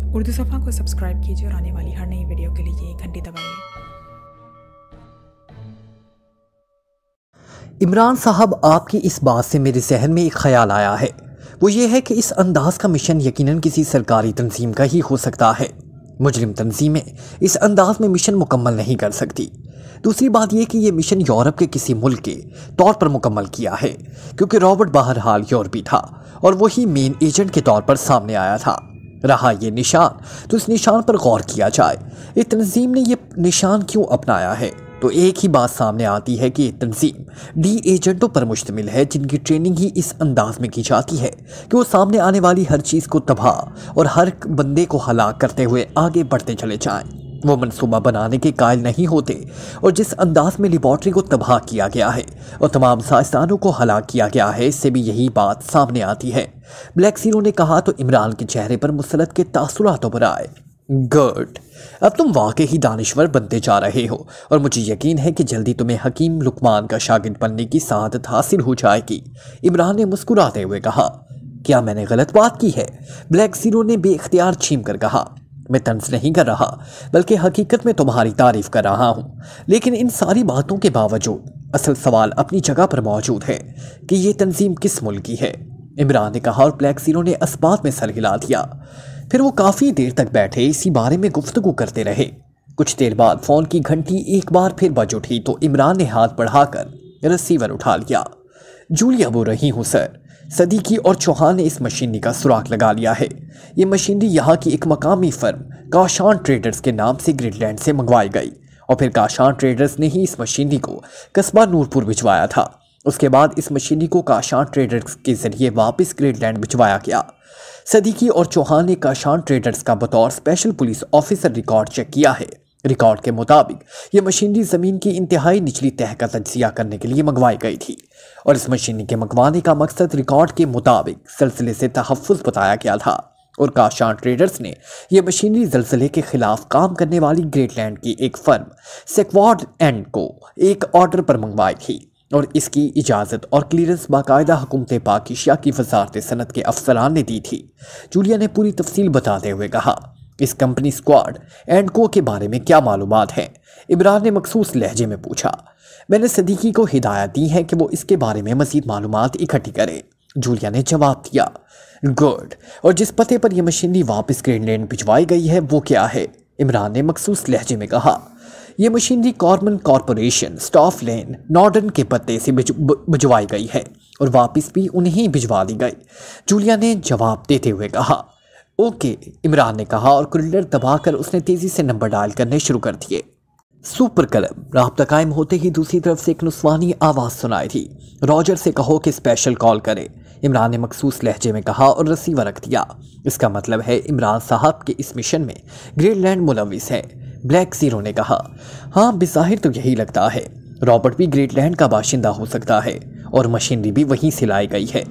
उर्दू सफ़ा को सब्सक्राइब कीजिए और आने वाली हर नई वीडियो के लिए घंटी दबाइए। इमरान साहब, आपकी इस बात से मेरे जहन में एक ख्याल आया है। वो ये है कि इस अंदाज का मिशन यकीनन किसी सरकारी तंजीम का ही हो सकता है। मुजरिम तंजीमें इस अंदाज में मिशन मुकम्मल नहीं कर सकती। दूसरी बात यह कि यह मिशन यूरोप के किसी मुल्क के तौर पर मुकम्मल किया है, क्योंकि रॉबर्ट बहरहाल यूरोपी था और वही मेन एजेंट के तौर पर सामने आया था। रहा ये निशान, तो इस निशान पर गौर किया जाए। इस तंजीम ने यह निशान क्यों अपनाया है, तो एक ही बात सामने आती है कि ये तंजीम डी एजेंटों पर मुश्तमिल है, जिनकी ट्रेनिंग ही इस अंदाज में की जाती है कि वो सामने आने वाली हर चीज़ को तबाह और हर बंदे को हलाक करते हुए आगे बढ़ते चले जाएं। वो मनसूबा बनाने के कायल नहीं होते, और जिस अंदाज में लेबॉर्ट्री को तबाह किया गया है और तमाम साइंसदानों को हलाक किया गया है, इससे भी यही बात सामने आती है। ब्लैक ज़ीरो ने कहा तो इमरान के चेहरे पर मुसलत के तासुरात उभर आए। गुड, अब तुम वाकई ही दानिश्वर बनते जा रहे हो, और मुझे यकीन है कि जल्दी तुम्हें हकीम लुकमान का शागिर्द बनने की सआदत हासिल हो जाएगी। इमरान ने मुस्कुराते हुए कहा। क्या मैंने गलत बात की है? ब्लैक ज़ीरो ने बेख्तियार छीन कर कहा। मैं तंज नहीं कर रहा, बल्कि हकीकत में तुम्हारी तारीफ कर रहा हूँ। लेकिन इन सारी बातों के बावजूद असल सवाल अपनी जगह पर मौजूद है कि ये तंजीम किस मुल्क की है। इमरान ने कहा और ब्लैक ज़ीरो ने अस्बात में सर हिला दिया। फिर वो काफ़ी देर तक बैठे इसी बारे में गुफ्तगू करते रहे। कुछ देर बाद फ़ोन की घंटी एक बार फिर बज उठी तो इमरान ने हाथ बढ़ाकर रिसीवर उठा लिया। जूलिया बोल रही हूँ सर। सदीकी और चौहान ने इस मशीनरी का सुराग लगा लिया है। ये मशीनरी यहाँ की एक मकामी फर्म काशान ट्रेडर्स के नाम से ग्रीनलैंड से मंगवाई गई, और फिर काशान ट्रेडर्स ने ही इस मशीनरी को कस्बा नूरपुर भिजवाया था। उसके बाद इस मशीनरी को काशान ट्रेडर्स के जरिए वापस ग्रीनलैंड भिजवाया गया। सदीकी और चौहान ने काशान ट्रेडर्स का बतौर special police officer record check किया है। रिकॉर्ड के मुताबिक ये मशीनरी ज़मीन की इंतहाई निचली तह का तज्जिया करने के लिए मंगवाई गई थी, और इस मशीनरी के मंगवाने का मकसद रिकॉर्ड के मुताबिक ज़लज़ले से तहफ़्फ़ुज़ बताया गया था। और काशान ट्रेडर्स ने यह मशीनरी ज़लज़ले के खिलाफ काम करने वाली ग्रेटलैंड की एक फर्म सेक्वार्ड एंड को एक ऑर्डर पर मंगवाई थी, और इसकी इजाज़त और क्लियरेंस बाकायदा हुकूमत पाकिस्तान की वज़ारत सनत के अफसरान ने दी थी। जूलिया ने पूरी तफसील बताते हुए कहा। इस कंपनी स्क्वाड एंड को के बारे में क्या मालूमात हैं? इमरान ने मखसूस लहजे में पूछा। मैंने सदीकी को हिदायत दी है कि वो इसके बारे में मज़ीद मालूमात इकट्ठी करे। जूलिया ने जवाब दिया। गुड, और जिस पते पर यह मशीनरी वापस ग्रीनलैंड भिजवाई गई है वो क्या है? इमरान ने मखसूस लहजे में कहा। यह मशीनरी कॉर्मन कॉरपोरेशन स्टाफ लेन नॉर्डन के पत्ते से भिजवाई गई है, और वापस भी उन्हें भिजवा दी गई। जूलिया ने जवाब देते हुए कहा। ओके, इमरान ने कहा, और कुरियर दबाकर उसने तेजी से नंबर डायल करने शुरू कर दिए। सुपर कलम। राब्ता कायम होते ही दूसरी तरफ से एक नुस्वानी आवाज़ सुनाई थी। रॉजर से कहो कि स्पेशल कॉल करे, इमरान ने मखसूस लहजे में कहा और रिसीवर रख दिया। इसका मतलब है इमरान साहब के इस मिशन में ग्रीनलैंड मुलविस है। ब्लैक ज़ीरो ने कहा। हाँ, बेज़ाहिर तो यही लगता है। रॉबर्ट भी ग्रीनलैंड का बाशिंदा हो सकता है, और मशीनरी भी वहीं से लाई गई है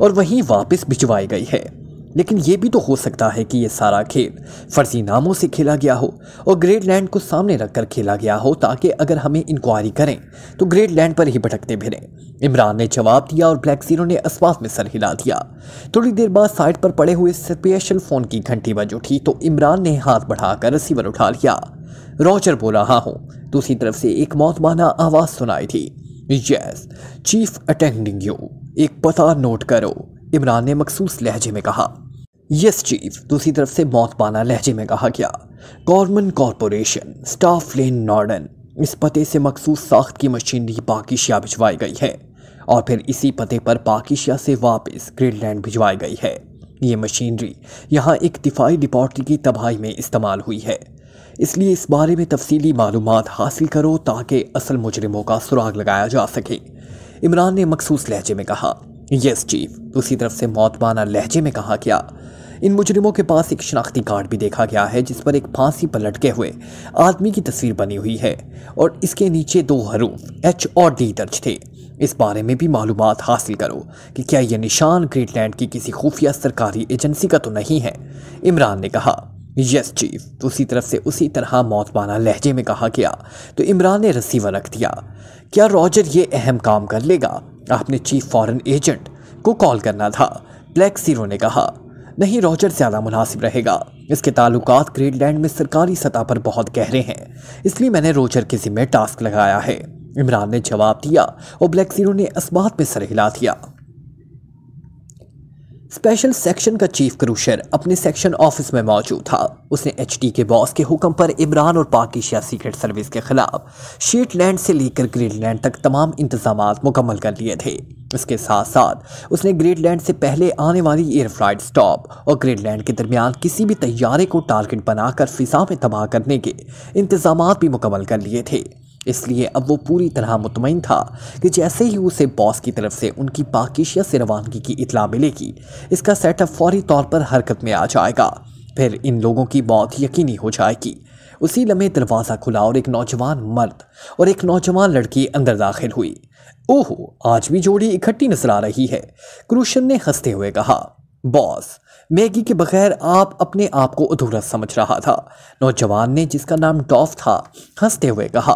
और वहीं वापस भिजवाई गई है। लेकिन यह भी तो हो सकता है कि यह सारा खेल फर्जी नामों से खेला गया हो और ग्रीनलैंड को सामने रखकर खेला गया हो, ताकि अगर हमें इंक्वायरी करें तो ग्रीनलैंड पर ही भटकते फिरें। इमरान ने जवाब दिया, और ब्लैक ज़ीरो ने अस्बात में सर हिला दिया। थोड़ी देर बाद साइड पर पड़े हुए स्पेशल फ़ोन की घंटी बज उठी तो इमरान ने हाथ बढ़ाकर रिसीवर उठा लिया। रॉजर बोल रहा हूँ। दूसरी तरफ से एक मौतबाना आवाज़ सुनाई थी। यस चीफ अटेंडिंग यू, एक पता नोट करो, इमरान ने मखसूस लहजे में कहा। यस चीफ, दूसरी तरफ से मौतबाना लहजे में कहा गया। कॉर्मन कॉरपोरेशन स्टाफ लेन नॉर्डन, इस पते से मखसूस साख्त की मशीनरी पाकिस्तान भिजवाई गई है, और फिर इसी पते पर पाकिस्तान से वापस ग्रीनलैंड भिजवाई गई है। ये मशीनरी यहाँ एक दिफाई लेबॉर्ट्री की तबाही में इस्तेमाल हुई है, इसलिए इस बारे में तफसीली मालूमात हासिल करो ताकि असल मुजरिमों का सुराग लगाया जा सके, इमरान ने मखसूस लहजे में कहा। यस चीफ, दूसरी तरफ से मौतबाना लहजे में कहा गया। इन मुजरिमों के पास एक शनाख्ती कार्ड भी देखा गया है, जिस पर एक फांसी पर लटके हुए आदमी की तस्वीर बनी हुई है, और इसके नीचे 2 हरूफ एच और डी दर्ज थे। इस बारे में भी मालूमात हासिल करो कि क्या यह निशान ग्रीनलैंड की किसी खुफिया सरकारी एजेंसी का तो नहीं है, इमरान ने कहा। यस चीफ, दूसरी तरफ से उसी तरह मौतबाना लहजे में कहा गया तो इमरान ने रिसीवर रख दिया। क्या रॉजर ये अहम काम कर लेगा? आपने चीफ फॉरेन एजेंट को कॉल करना था, ब्लैक ज़ीरो ने कहा। नहीं, रॉजर ज़्यादा मुनासिब रहेगा। इसके ताल्लुकात ग्रेडलैंड में सरकारी सतह पर बहुत गहरे हैं, इसलिए मैंने रॉजर के ज़िम्मे टास्क लगाया है। इमरान ने जवाब दिया और ब्लैक ज़ीरो ने इस बात में सर हिला दिया। स्पेशल सेक्शन का चीफ क्रूशर अपने सेक्शन ऑफिस में मौजूद था। उसने एचडी के बॉस के हुक्म पर इमरान और पाक एशिया सीक्रेट सर्विस के खिलाफ शीटलैंड से लेकर ग्रेडलैंड तक तमाम इंतजामात मुकम्मल कर लिए थे। इसके साथ साथ उसने ग्रेडलैंड से पहले आने वाली एयर फ्लाइट स्टॉप और ग्रेडलैंड के दरमियान किसी भी तैयारे को टारगेट बनाकर फिजा में तबाह करने के इंतजामात भी मुकम्मल कर लिए थे। इसलिए अब वो पूरी तरह मुतमईन था कि जैसे ही उसे बॉस की तरफ से उनकी पाक एशिया से रवानगी की इतला मिलेगी, इसका सेटअप फौरी तौर पर हरकत में आ जाएगा। फिर इन लोगों की मौत यकीनी हो जाएगी। उसी लम्हे दरवाज़ा खुला और एक नौजवान मर्द और एक नौजवान लड़की अंदर दाखिल हुई। ओहो, आज भी जोड़ी इकट्ठी नजर आ रही है, क्रूशन ने हंसते हुए कहा। बॉस, मैगी के बगैर आप अपने आप को अधूरा समझ रहा था, नौजवान ने, जिसका नाम डॉफ था, हंसते हुए कहा।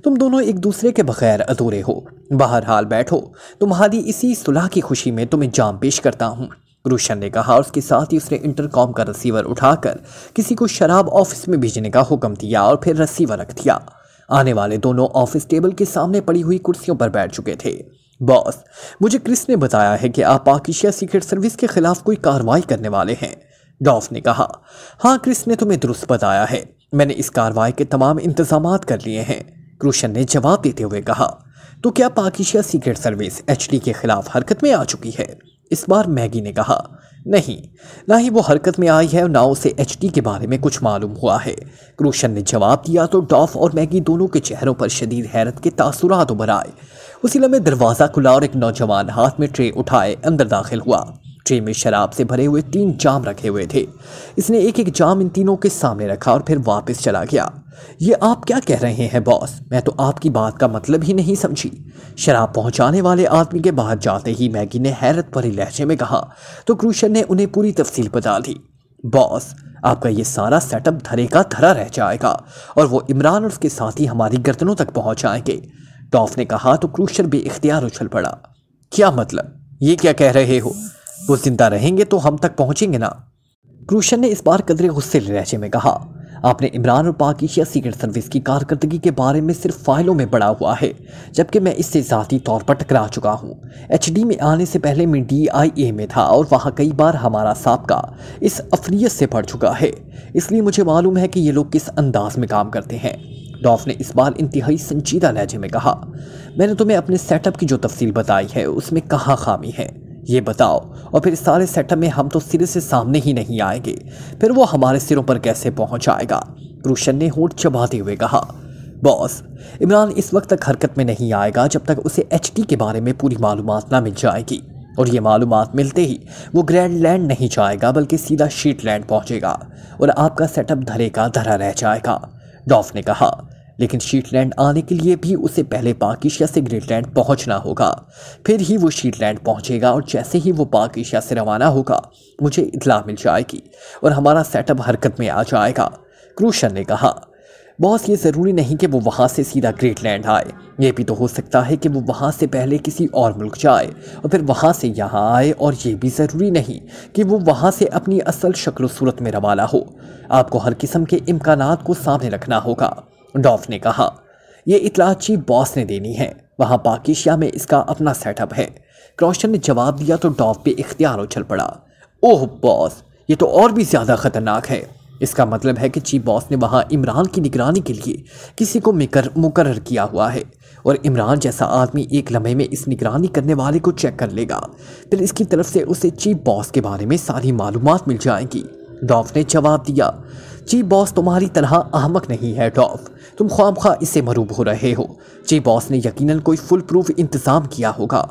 तुम दोनों एक दूसरे के बगैर अधूरे हो। बहरहाल बैठो, तुम्हारी इसी सुलह की खुशी में तुम्हें जाम पेश करता हूँ, क्रूशन ने कहा। और उसके साथ ही उसने इंटरकॉम का रिसीवर उठाकर किसी को शराब ऑफिस में भेजने का हुक्म दिया और फिर रिसीवर रख दिया। आने वाले दोनों ऑफिस टेबल के सामने पड़ी हुई कुर्सियों पर बैठ चुके थे। बॉस, मुझे क्रिस ने बताया है कि आप पाक एशिया सीक्रेट सर्विस के खिलाफ कोई कार्रवाई करने वाले हैं, डॉफ ने कहा। हाँ, क्रिस ने तुम्हें दुरुस्त बताया है। मैंने इस कार्रवाई के तमाम इंतजामात कर लिए हैं, क्रूशन ने जवाब देते हुए कहा। तो क्या पाक एशिया सीक्रेट सर्विस एचडी के खिलाफ हरकत में आ चुकी है? इस बार मैगी ने कहा। नहीं, ना ही वो हरकत में आई है और ना उसे एचडी के बारे में कुछ मालूम हुआ है, क्रूशन ने जवाब दिया। तो डॉफ और मैगी दोनों के चेहरों पर शदीद हैरत के तासुरात उभर आए। उसी लम्हे दरवाज़ा खुला और एक नौजवान हाथ में ट्रे उठाए अंदर दाखिल हुआ। ट्रे में शराब से भरे हुए 3 जाम रखे हुए थे। इसने एक एक जाम इन तीनों के सामने रखा और फिर वापस चला गया। ये आप क्या कह रहे हैं बॉस? मैं तो आपकी बात का मतलब ही नहीं समझी। शराब पहुंचाने वाले आदमी के बाहर जाते ही मैगी ने हैरत भरे लहजे में कहा। तो क्रूशन ने उन्हें पूरी तफसील बता दी। बॉस, आपका ये सारा सेटअप धरे का धरा रह जाएगा और वो इमरान और उसके साथी हमारी गर्दनों तक पहुंच जाएंगे, डॉफ ने कहा। तो क्रूशन बेइख्तियार उछल पड़ा। क्या मतलब? ये क्या कह रहे हो? वो जिंदा रहेंगे तो हम तक पहुंचेंगे ना, क्रूशन ने इस बार कदरे गुस्से लहजे में कहा। आपने इमरान और पाक एशिया सीक्रेट सर्विस की कारकर्दगी के बारे में सिर्फ फाइलों में पढ़ा हुआ है, जबकि मैं इससे ज़ाती तौर पर टकरा चुका हूँ। एचडी में आने से पहले मैं DIA में था और वहाँ कई बार हमारा साबका इस अफरियत से पढ़ चुका है, इसलिए मुझे मालूम है कि ये लोग किस अंदाज में काम करते हैं, डॉफ ने इस बार इंतहाई संजीदा लहजे में कहा। मैंने तुम्हें अपने सेटअप की जो तफसील बताई है उसमें कहाँ खामी है, ये बताओ, और फिर इस सारे सेटअप में हम तो सिरे से सामने ही नहीं आएंगे, फिर वो हमारे सिरों पर कैसे पहुंच आएगा, क्रूशन ने होंठ चबाते हुए कहा। बॉस, इमरान इस वक्त तक हरकत में नहीं आएगा जब तक उसे एचडी के बारे में पूरी मालूमात ना मिल जाएगी, और ये मालूमात मिलते ही वो ग्रैंडलैंड नहीं जाएगा बल्कि सीधा शीटलैंड पहुंचेगा और आपका सेटअप धरे का धरा रह जाएगा, डॉफ ने कहा। लेकिन शीटलैंड आने के लिए भी उसे पहले पाक एशिया से ग्रेडलैंड पहुंचना होगा, फिर ही वो शीटलैंड पहुंचेगा और जैसे ही वो पाक एशिया से रवाना होगा मुझे इत्तला मिल जाएगी और हमारा सेटअप हरकत में आ जाएगा, क्रूशन ने कहा। बॉस, ये ज़रूरी नहीं कि वो वहाँ से सीधा ग्रेडलैंड आए, ये भी तो हो सकता है कि वो वहाँ से पहले किसी और मुल्क जाए और फिर वहाँ से यहाँ आए, और ये भी ज़रूरी नहीं कि वो वहाँ से अपनी असल शक्ल सूरत में रवाना हो। आपको हर किस्म के इम्कानात को सामने रखना होगा, डॉफ ने कहा। यह इतला चीफ बॉस ने देनी है, वहाँ पाक एशिया में इसका अपना सेटअप है, क्रोशन ने जवाब दिया। तो डॉफ पे इख्तियार उछल पड़ा। ओह बॉस, ये तो और भी ज़्यादा ख़तरनाक है। इसका मतलब है कि चीफ बॉस ने वहाँ इमरान की निगरानी के लिए किसी को मुकर्रर किया हुआ है, और इमरान जैसा आदमी एक लम्हे में इस निगरानी करने वाले को चेक कर लेगा, फिर इसकी तरफ से उसे चीफ बॉस के बारे में सारी मालूमात मिल जाएंगी, डॉफ ने जवाब दिया। चीफ बॉस तुम्हारी तरह अहमक नहीं है डॉफ, तुम ख्वामख्वाह इससे मरूब हो रहे हो। चीफ बॉस ने यकीनन कोई फुल प्रूफ इंतज़ाम किया होगा,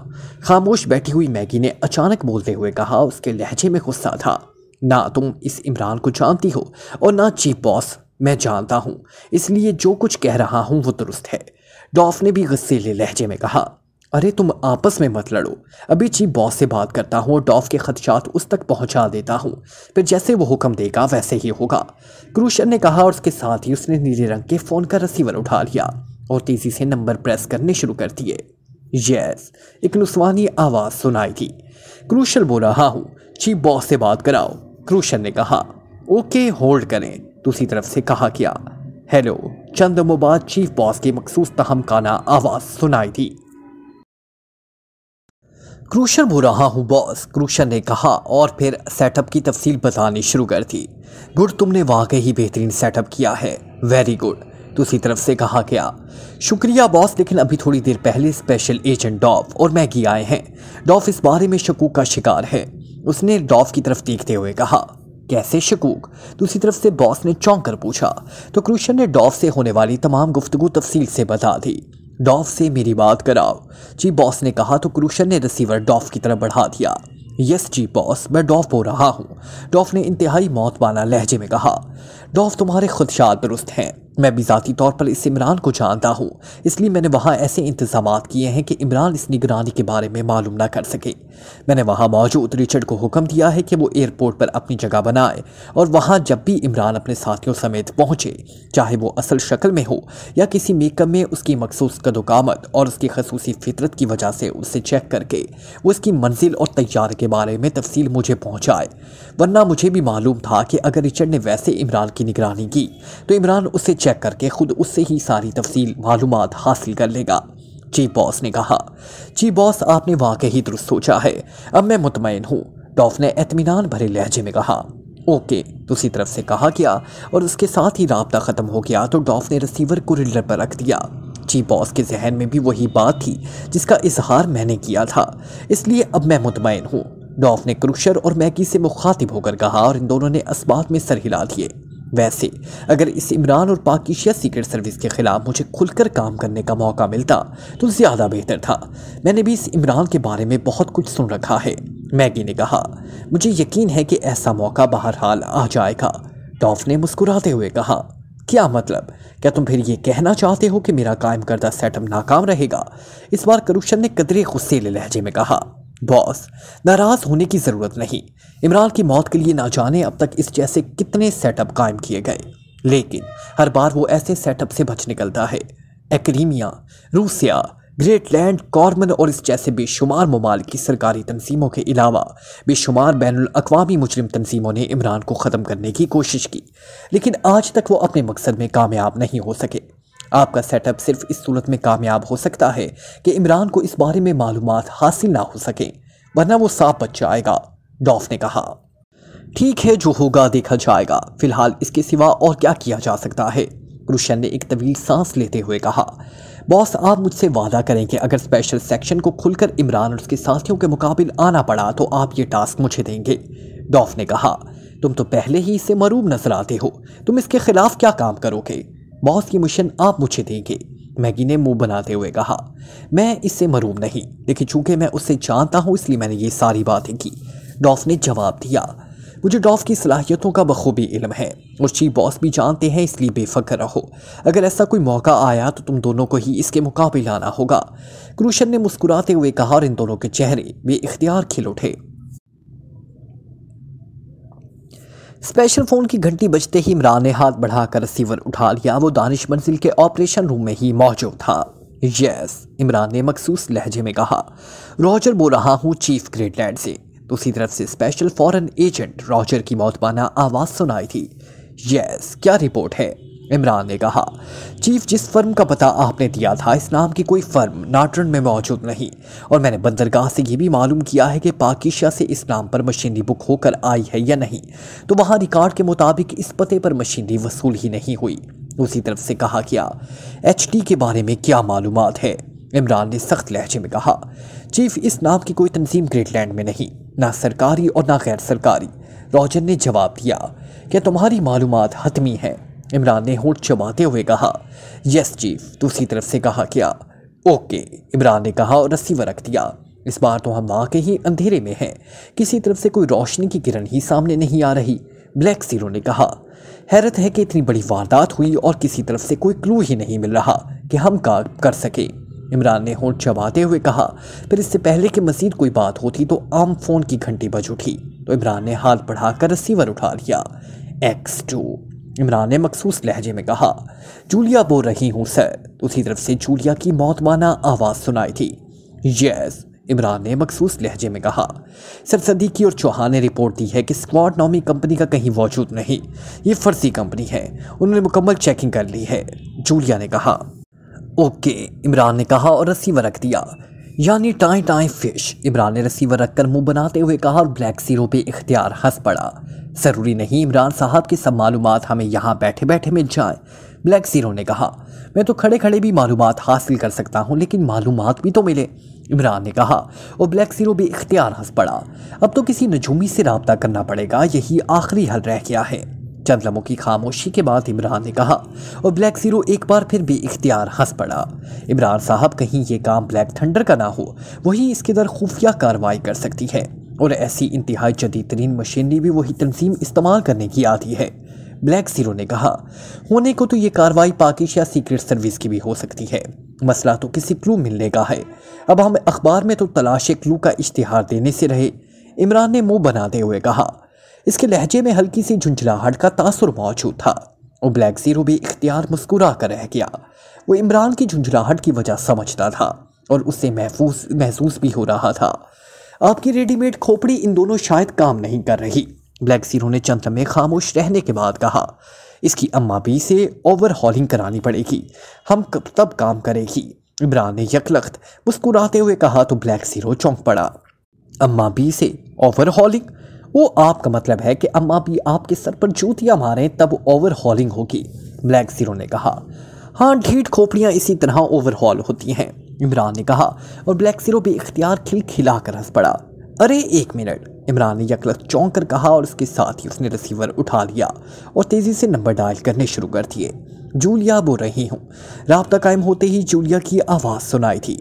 खामोश बैठी हुई मैगी ने अचानक बोलते हुए कहा। उसके लहजे में गुस्सा था। ना तुम इस इमरान को जानती हो और ना चीफ बॉस, मैं जानता हूँ, इसलिए जो कुछ कह रहा हूँ वो दुरुस्त है, डॉफ ने भी गुस्सेले लहजे में कहा। अरे तुम आपस में मत लड़ो, अभी चीफ बॉस से बात करता हूँ और डॉफ के खदशात उस तक पहुँचा देता हूँ, फिर जैसे वो हुक्म देगा वैसे ही होगा, क्रूशन ने कहा। और उसके साथ ही उसने नीले रंग के फ़ोन का रिसीवर उठा लिया और तेज़ी से नंबर प्रेस करने शुरू कर दिए। यस, एक नुस्वानी आवाज़ सुनाई थी। क्रूशल बोल रहा हूँ, चीफ बॉस से बात कराओ, क्रूशन ने कहा। ओके, होल्ड करें, दूसरी तरफ से कहा गया। हेलो, चंद लम्हों बाद चीफ बॉस की मखसूस तहमकाना आवाज सुनाई दी। क्रूशन बोल रहा हूँ बॉस, क्रूशन ने कहा और फिर सेटअप की तफसील बतानी शुरू कर दी। गुड, तुमने वाकई ही बेहतरीन सेटअप किया है, वेरी गुड, दूसरी तरफ से कहा गया। शुक्रिया बॉस, लेकिन अभी थोड़ी देर पहले स्पेशल एजेंट डॉफ और मैगी आए हैं। डॉफ इस बारे में शकूक का शिकार है, उसने डॉफ की तरफ देखते हुए कहा। कैसे शकूक? दूसरी तरफ से बॉस ने चौंक कर पूछा। तो क्रूशन ने डॉफ से होने वाली तमाम गुफ्तगू तफसील से बता दी। डॉफ से मेरी बात कराओ, जी बॉस ने कहा। तो क्रूशन ने रिसीवर डॉफ की तरफ बढ़ा दिया। यस जी बॉस, मैं डॉफ बोल रहा हूँ, डॉफ ने इंतहाई मौतबाना लहजे में कहा। डॉफ, तुम्हारे खुदशात दुरुस्त हैं, मैं भी ज़ाती तौर पर इस इमरान को जानता हूँ, इसलिए मैंने वहाँ ऐसे इंतजामात किए हैं कि इमरान इस निगरानी के बारे में मालूम ना कर सके। मैंने वहाँ मौजूद रिचर्ड को हुक्म दिया है कि वो एयरपोर्ट पर अपनी जगह बनाए और वहाँ जब भी इमरान अपने साथियों समेत पहुँचे, चाहे वो असल शक्ल में हो या किसी मेकअप में, उसकी मखसूस कदोकामत और उसकी खसूसी फितरत की वजह से उससे चेक करके वो इसकी मंजिल और तैयार के बारे में तफसील मुझे पहुँचाए। वरना मुझे भी मालूम था कि अगर रिचर्ड ने वैसे इमरान की निगरानी की तो इमरान उससे चेक करके खुद उससे ही सारी तफसील मालूमात हासिल कर लेगा। चीफ बॉस ने कहा। चीफ बॉस, आपने वाकई ही दुरुस्त सोचा है, अब मैं मुतमईन हूँ, डॉफ ने इत्मीनान भरे लहजे में कहा। ओके, दूसरी तरफ से कहा गया और उसके साथ ही राब्ता ख़त्म हो गया तो डॉफ ने रिसीवर को रिल्लर पर रख दिया। चीफ बॉस के जहन में भी वही बात थी जिसका इजहार मैंने किया था, इसलिए अब मैं मुतमईन हूँ, डॉफ ने क्रूशर और मैगी से मुखातिब होकर कहा और इन दोनों ने अस्बात में सर हिला दिए। वैसे अगर इस इमरान और पाकिस्तान सीक्रेट सर्विस के खिलाफ मुझे खुलकर काम करने का मौका मिलता तो ज़्यादा बेहतर था। मैंने भी इस इमरान के बारे में बहुत कुछ सुन रखा है, मैगी ने कहा। मुझे यकीन है कि ऐसा मौका बहरहाल आ जाएगा, डॉफ ने मुस्कुराते हुए कहा। क्या मतलब? क्या तुम फिर ये कहना चाहते हो कि मेरा कायम करदा सेटअप नाकाम रहेगा? इस बार क्रूशन ने कदरे गुस्सेले लहजे में कहा। बॉस, नाराज होने की जरूरत नहीं, इमरान की मौत के लिए ना जाने अब तक इस जैसे कितने सेटअप कायम किए गए, लेकिन हर बार वो ऐसे सेटअप से बच निकलता है। एक्रीमिया, रूसिया, ग्रेटलैंड, कॉर्मन और इस जैसे बेशुमार ममालिक की सरकारी तंजीमों के अलावा बेशुमार बैनुल अक़वामी मुजरिम तंजीमों ने इमरान को ख़त्म करने की कोशिश की, लेकिन आज तक वो अपने मकसद में कामयाब नहीं हो सके। आपका सेटअप सिर्फ इस सूरत में कामयाब हो सकता है कि इमरान को इस बारे में मालूमात हासिल ना हो सके, वरना वो सांप बच जाएगा, डॉफ ने कहा। ठीक है, जो होगा देखा जाएगा, फिलहाल इसके सिवा और क्या किया जा सकता है, क्रूशन ने एक तवील सांस लेते हुए कहा। बॉस, आप मुझसे वादा करें कि अगर स्पेशल सेक्शन को खुलकर इमरान और उसके साथियों के मुकाबिल आना पड़ा तो आप ये टास्क मुझे देंगे, डॉफ ने कहा। तुम तो पहले ही इससे मरूब नजर आते हो, तुम इसके खिलाफ क्या काम करोगे? बॉस, की मिशन आप मुझे देंगे, मैगी ने मुंह बनाते हुए कहा। मैं इससे मरूम नहीं, लेकिन चूंकि मैं उससे जानता हूं इसलिए मैंने ये सारी बातें की, डॉफ ने जवाब दिया। मुझे डॉफ की सलाहियतों का बखूबी इल्म है और चीफ बॉस भी जानते हैं, इसलिए बेफिक्र रहो। अगर ऐसा कोई मौका आया तो तुम दोनों को ही इसके मुकाबले आना होगा, क्रूशन ने मुस्कुराते हुए कहा और इन दोनों के चेहरे बेइख्तियार खिल उठे। स्पेशल फ़ोन की घंटी बजते ही इमरान ने हाथ बढ़ाकर रिसीवर उठा लिया। वो दानिश मंजिल के ऑपरेशन रूम में ही मौजूद था। यस, इमरान ने मखसूस लहजे में कहा। रॉजर बोल रहा हूँ चीफ ग्रेटलैंड से, दूसरी तरफ से स्पेशल फॉरेन एजेंट रॉजर की मौतबाना आवाज़ सुनाई थी। यस, क्या रिपोर्ट है? इमरान ने कहा। चीफ, जिस फर्म का पता आपने दिया था इस नाम की कोई फर्म नाटरन में मौजूद नहीं, और मैंने बंदरगाह से ये भी मालूम किया है कि पाकिस्तान से इस नाम पर मशीनरी बुक होकर आई है या नहीं, तो वहाँ रिकॉर्ड के मुताबिक इस पते पर मशीनरी वसूल ही नहीं हुई। दूसरी तरफ से कहा गया। HD के बारे में क्या मालूमात है? इमरान ने सख्त लहजे में कहा। चीफ, इस नाम की कोई तंजीम ग्रेटलैंड में नहीं, ना सरकारी और ना गैर सरकारी, रॉजर ने जवाब दिया। क्या तुम्हारी मालूमात हतमी है? इमरान ने होंठ चबाते हुए कहा। यस चीफ, दूसरी तरफ से कहा क्या? ओके, इमरान ने कहा और रिसीवर रख दिया। इस बार तो हम वाकई ही अंधेरे में हैं, किसी तरफ से कोई रोशनी की किरण ही सामने नहीं आ रही, ब्लैक ज़ीरो ने कहा। हैरत है कि इतनी बड़ी वारदात हुई और किसी तरफ से कोई क्लू ही नहीं मिल रहा कि हम काम कर सके, इमरान ने होंठ चबाते हुए कहा। फिर इससे पहले कि मजीद कोई बात होती तो आम फ़ोन की घंटी बज उठी, तो इमरान ने हाथ बढ़ाकर रिसीवर उठा लिया। X2, इमरान ने मखसूस लहजे में कहा। जूलिया बोल रही हूँ सर, दूसरी तरफ से जूलिया की मौतमाना आवाज़ सुनाई थी। यस, इमरान ने मखसूस लहजे में कहा। सर सदीकी और चौहान ने रिपोर्ट दी है कि स्क्वाड नामी कंपनी का कहीं वजूद नहीं, ये फर्जी कंपनी है, उन्होंने मुकम्मल चेकिंग कर ली है, जूलिया ने कहा। ओके, इमरान ने कहा और रिसीवर रख दिया। यानी टाई टाई फिश, इमरान ने रिसीवर रखकर मुंह बनाते हुए कहा और ब्लैक ज़ीरो पे इख्तियार हंस पड़ा। ज़रूरी नहीं इमरान साहब की सब मालूमात हमें यहाँ बैठे बैठे मिल जाए, ब्लैक ज़ीरो ने कहा। मैं तो खड़े खड़े भी मालूमात हासिल कर सकता हूँ, लेकिन मालूमात भी तो मिले, इमरान ने कहा और ब्लैक ज़ीरो भी इख्तियार हंस पड़ा। अब तो किसी नजूमी से रब्ता करना पड़ेगा, यही आखिरी हल रह गया है। चंद लम्हों की खामोशी के बाद इमरान ने कहा और ब्लैक ज़ीरो एक बार फिर भी इख्तियार हंस पड़ा। इमरान साहब, कहीं ये काम ब्लैक थंडर का ना हो, वही इसके दर खुफिया कार्रवाई कर सकती है और ऐसी इंतहाई जदीद तरीन मशीनरी भी वही तंजीम इस्तेमाल करने की आती है, ब्लैक ज़ीरो ने कहा। होने को तो ये कार्रवाई पाकिश या सीक्रेट सर्विस की भी हो सकती है, मसला तो किसी क्लू मिलने का है। अब हम अखबार में तो तलाश क्लू का इश्तिहार देने से रहे, इमरान ने मुंह बनाते हुए कहा। इसके लहजे में हल्की सी झुंझलाहट का तासुर मौजूद था और ब्लैक ज़ीरो भी इख्तियार मुस्कुरा कर रह गया। वो इमरान की झुंझलाहट की वजह समझता था और उससे महसूस भी हो रहा था। आपकी रेडीमेड खोपड़ी इन दोनों शायद काम नहीं कर रही, ब्लैक ज़ीरो ने चंद लम्हे खामोश रहने के बाद कहा। इसकी अम्मा बी से ओवरहॉलिंग करानी पड़ेगी, हम तब काम करेगी, इमरान ने यकलख्त मुस्कुराते हुए कहा तो ब्लैक ज़ीरो चौंक पड़ा। अम्मा बी से ओवरहॉलिंग? वो आपका मतलब है कि अम्मा भी आपके सर पर जूतियां मारें तब ओवरहॉलिंग होगी, ब्लैक ज़ीरो ने कहा। हाँ, ढीठ खोपड़ियाँ इसी तरह ओवरहॉल होती हैं, इमरान ने कहा और ब्लैक ज़ीरो भी इख्तियार खिलखिला कर हंस पड़ा। अरे एक मिनट, इमरान ने यकलख्त चौंक कर कहा और उसके साथ ही उसने रिसीवर उठा लिया और तेज़ी से नंबर डायल करने शुरू कर दिए। जूलिया बोल रही हूँ। राब्ता कायम होते ही जूलिया की आवाज़ सुनाई थी।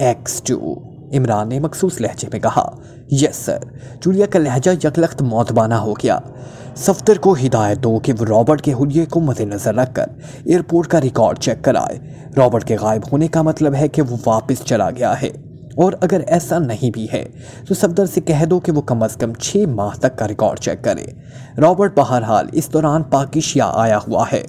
X2, इमरान ने मखसूस लहजे में कहा। यस सर, जूलिया का लहजा यकलख्त मौतबाना हो गया। सफ्तर को हिदायत दो कि वो रॉबर्ट के हुलिये को मद्देनजर रखकर एयरपोर्ट का रिकॉर्ड चेक कराए। रॉबर्ट के गायब होने का मतलब है कि वो वापस चला गया है, और अगर ऐसा नहीं भी है तो सफदर से कह दो कि वो कम अज़ कम 6 माह तक का रिकॉर्ड चेक करे। रॉबर्ट बहरहाल इस दौरान पाकिशिया आया हुआ है,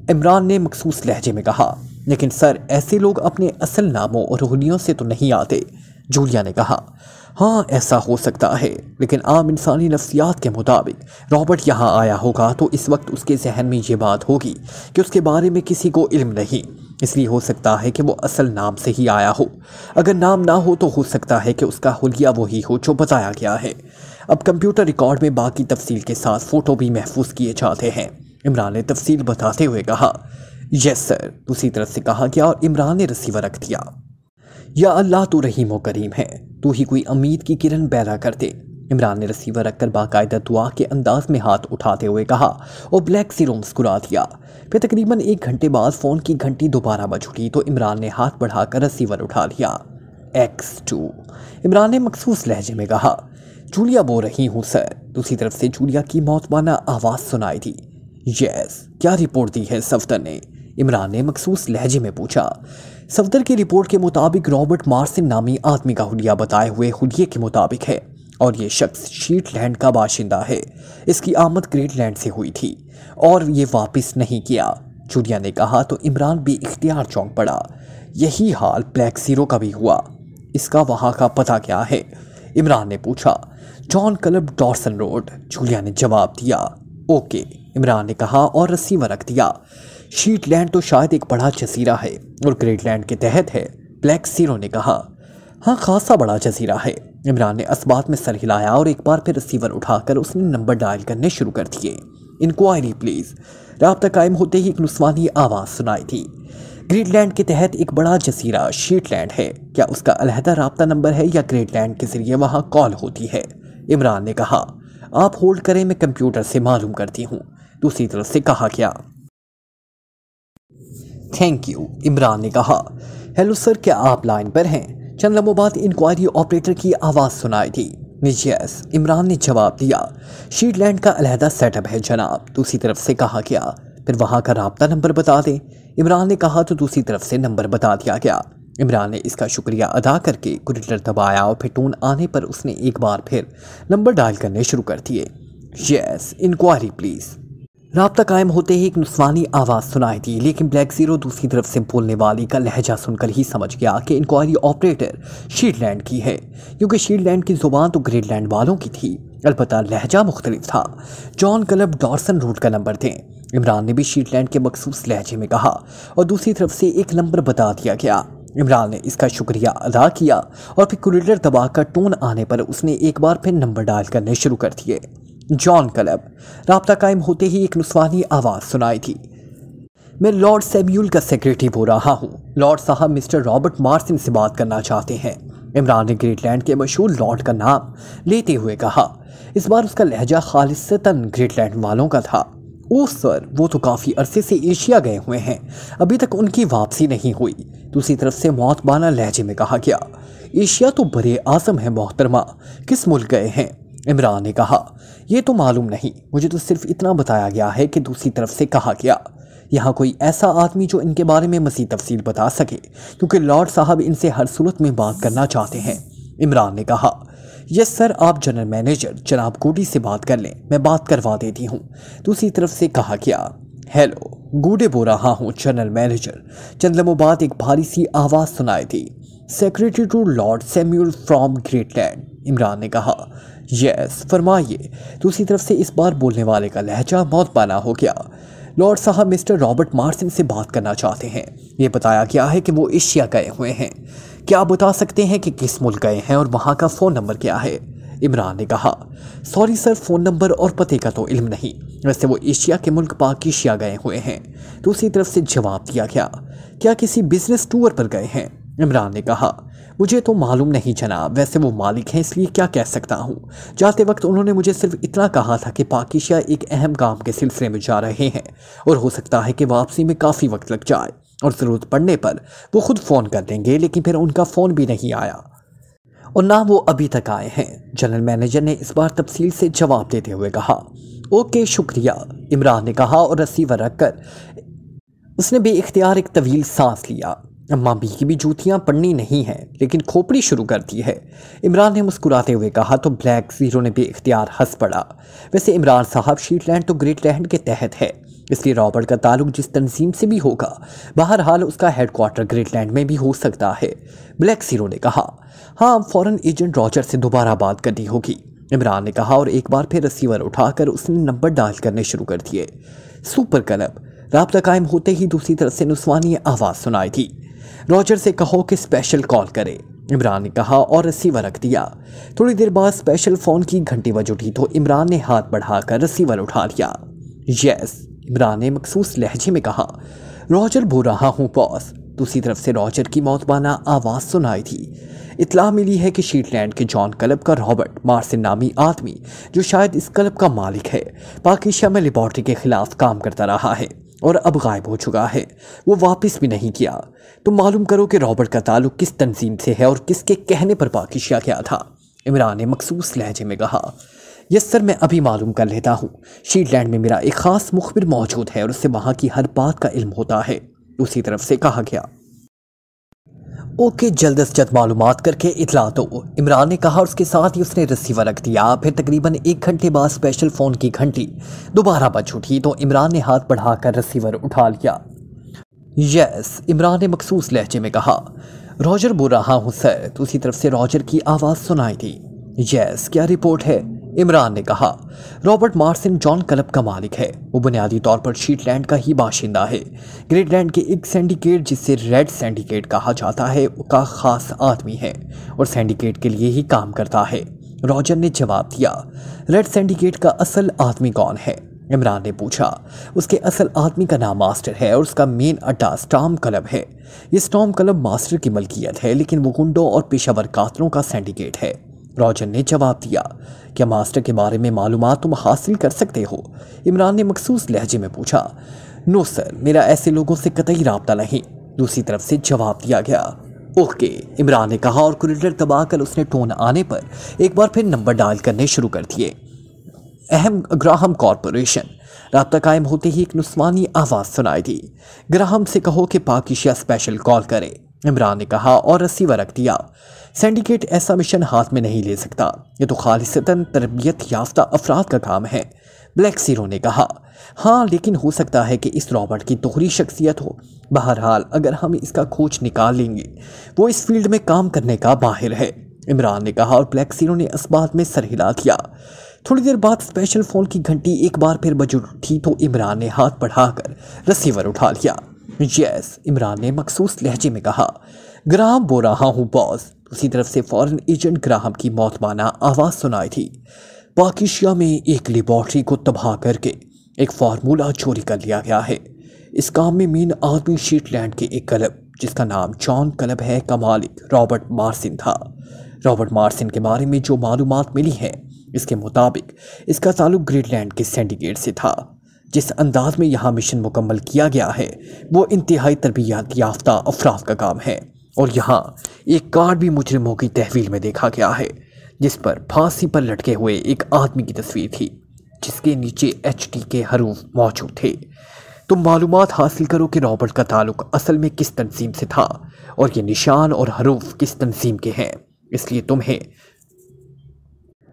इमरान ने मखसूस लहजे में कहा। लेकिन सर, ऐसे लोग अपने असल नामों और हुलियों से तो नहीं आते, जूलिया ने कहा। हाँ, ऐसा हो सकता है, लेकिन आम इंसानी नफ्सियात के मुताबिक रॉबर्ट यहाँ आया होगा तो इस वक्त उसके जहन में ये बात होगी कि उसके बारे में किसी को इल्म नहीं, इसलिए हो सकता है कि वो असल नाम से ही आया हो। अगर नाम ना हो तो हो सकता है कि उसका हुलिया वही हो जो बताया गया है। अब कंप्यूटर रिकॉर्ड में बाकी तफसील के साथ फ़ोटो भी महफूज किए जाते हैं, इमरान ने तफसील बताते हुए कहा। यस सर, दूसरी तरफ से कहा गया और इमरान ने रिसीवर रख दिया। या अल्लाह तू रहीम व करीम है, तू ही कोई उम्मीद की किरण पैदा कर दे, इमरान ने रिसीवर रखकर बाकायदा दुआ के अंदाज में हाथ उठाते हुए कहा और ब्लैक ज़ीरो मुस्कुरा दिया। फिर तकरीबन 1 घंटे बाद फ़ोन की घंटी दोबारा बज उठी तो इमरान ने हाथ बढ़ाकर रिसीवर उठा लिया। X2, इमरान ने मखसूस लहजे में कहा। जूलिया बोल रही हूँ सर, दूसरी तरफ से जूलिया की मौतबाना आवाज़ सुनाई थी। यस, क्या रिपोर्ट दी है सफदर ने, इमरान ने मखसूस लहजे में पूछा। सफदर की रिपोर्ट के मुताबिक रॉबर्ट मार्सन नामी आदमी का हुलिया बताए हुए हुलिये के मुताबिक है और ये शख्स शीटलैंड का बाशिंदा है। इसकी आमद ग्रेटलैंड से हुई थी और ये वापस नहीं किया, जूलिया ने कहा तो इमरान भी इख्तियार चौंक पड़ा। यही हाल ब्लैक ज़ीरो का भी हुआ, इसका वहाँ का पता क्या है, इमरान ने पूछा। जॉन क्लब डॉर्सन रोड, जूलिया ने जवाब दिया। ओके, इमरान ने कहा और रिसीवर रख दिया। शीटलैंड तो शायद एक बड़ा जजीरा है और ग्रेटलैंड के तहत है, ब्लैक ज़ीरो ने कहा। हाँ, खासा बड़ा जजीरा है, इमरान ने असबात में सर हिलाया और एक बार फिर रिसीवर उठाकर उसने नंबर डायल करने शुरू कर दिए। इंक्वायरी प्लीज़, राब्ता कायम होते ही एक नुस्वानी आवाज़ सुनाई थी। ग्रेटलैंड के तहत एक बड़ा जजीरा शीटलैंड है, क्या उसका अलहदा राब्ता नंबर है या ग्रेटलैंड के ज़रिए वहाँ कॉल होती है, इमरान ने कहा। आप होल्ड करें, मैं कंप्यूटर से मालूम करती हूँ, दूसरी तरफ से कहा गया। थैंक यू, इमरान ने कहा। हेलो सर, क्या आप लाइन पर हैं? चंद लम्हों बाद इंक्वायरी ऑपरेटर की आवाज़ सुनाई थी। यस, इमरान ने जवाब दिया। शीटलैंड का अलहदा सेटअप है जनाब, दूसरी तरफ से कहा गया। फिर वहाँ का राब्ता नंबर बता दें, इमरान ने कहा तो दूसरी तरफ से नंबर बता दिया गया। इमरान ने इसका शुक्रिया अदा करके कुरिटर दबाया और फिर टोन आने पर उसने एक बार फिर नंबर डायल करने शुरू कर दिए। Yes, inquiry please. राब्ता कायम होते ही एक नुस्वानी आवाज़ सुनाई दी, लेकिन ब्लैक ज़ीरो दूसरी तरफ से बोलने वाली का लहजा सुनकर ही समझ गया कि इंक्वायरी ऑपरेटर शील्डलैंड की है, क्योंकि शील्डलैंड की ज़ुबान तो ग्रेटलैंड वालों की थी, अलबत्ता लहजा मुख्तलिफ था। जॉन क्लब डॉर्सन रूट का नंबर थे। इमरान ने भी शील्डलैंड के मखसूस लहजे में कहा और दूसरी तरफ से एक नंबर बता दिया गया। इमरान ने इसका शुक्रिया अदा किया और फिर कुरियर दबाकर टोन आने पर उसने एक बार फिर नंबर डायल करने शुरू कर दिए। John club. राब्ता कायम होते ही एक नुस्वानी आवाज़ सुनाई थी। मैं लॉर्ड सैम्यूल का सेक्रेटरी बोल रहा हूँ। लॉर्ड साहब मिस्टर रॉबर्ट मार्सन से बात करना चाहते हैं। इमरान ने ग्रेटलैंड के मशहूर लॉर्ड का नाम लेते हुए कहा। इस बार उसका लहजा खालिसतन ग्रेटलैंड वालों का था। ओह सर, वो तो काफ़ी अरसे से एशिया गए हुए हैं, अभी तक उनकी वापसी नहीं हुई। दूसरी तरफ से मौतबाना लहजे में कहा गया। एशिया तो बड़े आज़म है मोहतरमा, किस मुल्क गए हैं? इमरान ने कहा, ये तो मालूम नहीं, मुझे तो सिर्फ इतना बताया गया है कि दूसरी तरफ से कहा गया। यहाँ कोई ऐसा आदमी जो इनके बारे में मज़ीद तफसील बता सके, क्योंकि लॉर्ड साहब इनसे हर सूरत में बात करना चाहते हैं। इमरान ने कहा, यस सर, आप जनरल मैनेजर जनाब गूडी से बात कर लें, मैं बात करवा देती हूँ। दूसरी तरफ से कहा गया। हेलो, गूडे बोल रहा हूँ जनरल मैनेजर। चंद लम्हों बाद एक भारी सी आवाज़ सुनाई थी। Secretary to Lord Samuel from Greatland. Imran ने कहा, यस फरमाइए। दूसरी तरफ से इस बार बोलने वाले का लहजा मौतबाना हो गया। लॉर्ड साहब मिस्टर रॉबर्ट मार्सन से बात करना चाहते हैं। ये बताया गया है कि वो एशिया गए हुए हैं। क्या आप बता सकते हैं कि किस मुल्क गए हैं और वहाँ का फ़ोन नंबर क्या है? इमरान ने कहा, सॉरी सर, फ़ोन नंबर और पते का तो इल्म नहीं, वैसे वो एशिया के मुल्क पाकिस्तान गए हुए हैं। दूसरी तरफ से जवाब दिया गया। क्या किसी बिजनेस टूर पर गए हैं? इमरान ने कहा, मुझे तो मालूम नहीं जनाब, वैसे वो मालिक हैं इसलिए क्या कह सकता हूँ। जाते वक्त उन्होंने मुझे सिर्फ इतना कहा था कि पाकिस्तान एक अहम काम के सिलसिले में जा रहे हैं और हो सकता है कि वापसी में काफ़ी वक्त लग जाए और ज़रूरत पड़ने पर वो खुद फ़ोन कर देंगे, लेकिन फिर उनका फ़ोन भी नहीं आया और ना वो अभी तक आए हैं। जनरल मैनेजर ने इस बार तफसील से जवाब देते हुए कहा। ओके शुक्रिया, इमरान ने कहा और रिसीवर रखकर उसने बेइख्तियार एक तवील सांस लिया। अम्मा बी की भी जूतियाँ पड़नी नहीं हैं, लेकिन खोपड़ी शुरू कर दी है, इमरान ने मुस्कुराते हुए कहा तो ब्लैक ज़ीरो ने बेइख्तियार हंस पड़ा। वैसे इमरान साहब शील्डलैंड तो ग्रेटलैंड के तहत है, इसलिए रॉबर्ट का ताल्लुक जिस तंजीम से भी होगा, बहरहाल उसका हेडक्वार्टर ग्रेटलैंड में भी हो सकता है। ब्लैक ज़ीरो ने कहा, हाँ, फॉरेन एजेंट रॉजर से दोबारा बात करनी होगी, इमरान ने कहा और एक बार फिर रिसीवर उठाकर उसने नंबर डायल करने शुरू कर दिए। Super club. राब्ता कायम होते ही दूसरी तरफ से नुस्वानी आवाज़ सुनाई थी। रॉजर से कहो कि स्पेशल कॉल करे, इमरान ने कहा और रिसीवर रख दिया। थोड़ी देर बाद स्पेशल फ़ोन की घंटी बज उठी तो इमरान ने हाथ बढ़ाकर रिसीवर उठा लिया। यस, इमरान ने मखसूस लहजे में कहा। रॉजर बोल रहा हूँ बॉस। दूसरी तरफ से रॉजर की मौतबाना आवाज़ सुनाई थी। इत्तला मिली है कि शील्डलैंड के जॉन क्लब का रॉबर्ट मार्सन नामी आदमी, जो शायद इस क्लब का मालिक है, पाकिस्तान में लेबॉर्ट्री के खिलाफ काम करता रहा है और अब गायब हो चुका है। वो वापस भी नहीं किया। तुम मालूम करो कि रॉबर्ट का ताल्लुक किस तंजीम से है और किसके कहने पर पाकिस्तान गया था, इमरान ने मखसूस लहजे में कहा। यस सर, मैं अभी मालूम कर लेता हूँ। शील्डलैंड में मेरा एक ख़ास मुखबिर मौजूद है और उससे वहाँ की हर बात का इल्म होता है, उसी तरफ से कहा गया। ओके, जल्द से जल्द मालूमात करके इतला दो, इमरान ने कहा और उसके साथ ही उसने रिसीवर रख दिया। फिर तकरीबन 1 घंटे बाद स्पेशल फ़ोन की घंटी दोबारा बज उठी तो इमरान ने हाथ बढ़ाकर रिसीवर उठा लिया। यस, इमरान ने मखसूस लहजे में कहा। रॉजर बोल रहा हूँ सर। दूसरी तरफ से रॉजर की आवाज़ सुनाई थी। यस, क्या रिपोर्ट है? इमरान ने कहा। रॉबर्ट मार्सन जॉन क्लब का मालिक है। वो बुनियादी तौर पर शील्डलैंड का ही बाशिंदा है। ग्रेटलैंड के एक सिंडिकेट, जिसे रेड सिंडिकेट कहा जाता है, का ख़ास आदमी है और सिंडिकेट के लिए ही काम करता है, रॉजर ने जवाब दिया। रेड सिंडिकेट का असल आदमी कौन है? इमरान ने पूछा। उसके असल आदमी का नाम मास्टर है और उसका मेन अड्डा स्टॉर्म क्लब है। ये स्टॉर्म क्लब मास्टर की मलकियत है, लेकिन वो गुंडों और पेशावर कातलों का सिंडिकेट है, रॉजर ने जवाब दिया। क्या मास्टर के बारे में मालूमात तुम हासिल कर सकते हो? इमरान ने मखसूस लहजे में पूछा। नो सर, मेरा ऐसे लोगों से कतई राब्ता नहीं, दूसरी तरफ से जवाब दिया गया। ओके, इमरान ने कहा और कुरियर दबाकर उसने टोन आने पर एक बार फिर नंबर डायल करने शुरू कर दिए। अहम ग्राहम कॉरपोरेशन। राब्ता कायम होते ही एक नुस्वानी आवाज़ सुनाई दी। ग्राहम से कहो कि पाकिस्तान स्पेशल कॉल करे, इमरान ने कहा और रिसीवर रख दिया। सिंडिकेट ऐसा मिशन हाथ में नहीं ले सकता, ये तो खालिसतन तरबियत याफ्ता अफराद का काम है। ब्लैक सीरो ने कहा। हाँ, लेकिन हो सकता है कि इस रॉबर्ट की दोहरी शख्सियत हो। बहरहाल अगर हम इसका खोज निकाल लेंगे, वो इस फील्ड में काम करने का माहिर है, इमरान ने कहा और ब्लैक सीरो ने इस बात में सर हिला दिया। थोड़ी देर बाद स्पेशल फ़ोन की घंटी एक बार फिर बज उठी तो इमरान ने हाथ बढ़ाकर रिसीवर उठा लिया। यस, इमरान ने मखसूस लहजे में कहा। ग्राहम बोल रहा हूँ बॉस। दूसरी तरफ से फॉरेन एजेंट ग्राहम की मौतमाना आवाज़ सुनाई थी। पाकिस्तान में एक लेबॉर्ट्री को तबाह करके एक फार्मूला चोरी कर लिया गया है। इस काम में मेन आदमी शीटलैंड के एक क्लब जिसका नाम जॉन क्लब है का मालिक रॉबर्ट मार्सिन था। रॉबर्ट मार्सिन के बारे में जो मालूमात मिली है, इसके मुताबिक इसका ताल्लुक ग्रेटलैंड के सिंडिकेट से था। जिस अंदाज में यहाँ मिशन मुकम्मल किया गया है वो इंतहाई तरबियत याफ्ता अफराद का काम है और यहाँ एक कार्ड भी मुजरिमों की तहवील में देखा गया है जिस पर फांसी पर लटके हुए एक आदमी की तस्वीर थी जिसके नीचे HT के हरूफ मौजूद थे। तुम मालूमात हासिल करो कि रॉबर्ट का ताल्लुक असल में किस तंजीम से था और ये निशान और हरूफ किस तंजीम के हैं, इसलिए तुम्हें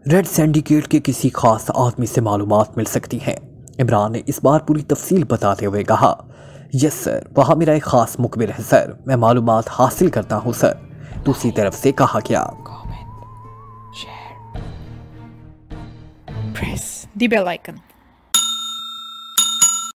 रेड सिंडिकेट के किसी खास आदमी से मालूमात मिल सकती हैं। इमरान ने इस बार पूरी तफसील बताते हुए कहा। यस सर, वहाँ मेरा एक ख़ास मुखबिर है सर, मैं मालूमात हासिल करता हूँ सर, दूसरी तरफ से कहा गया। Comment, share, press the bell icon.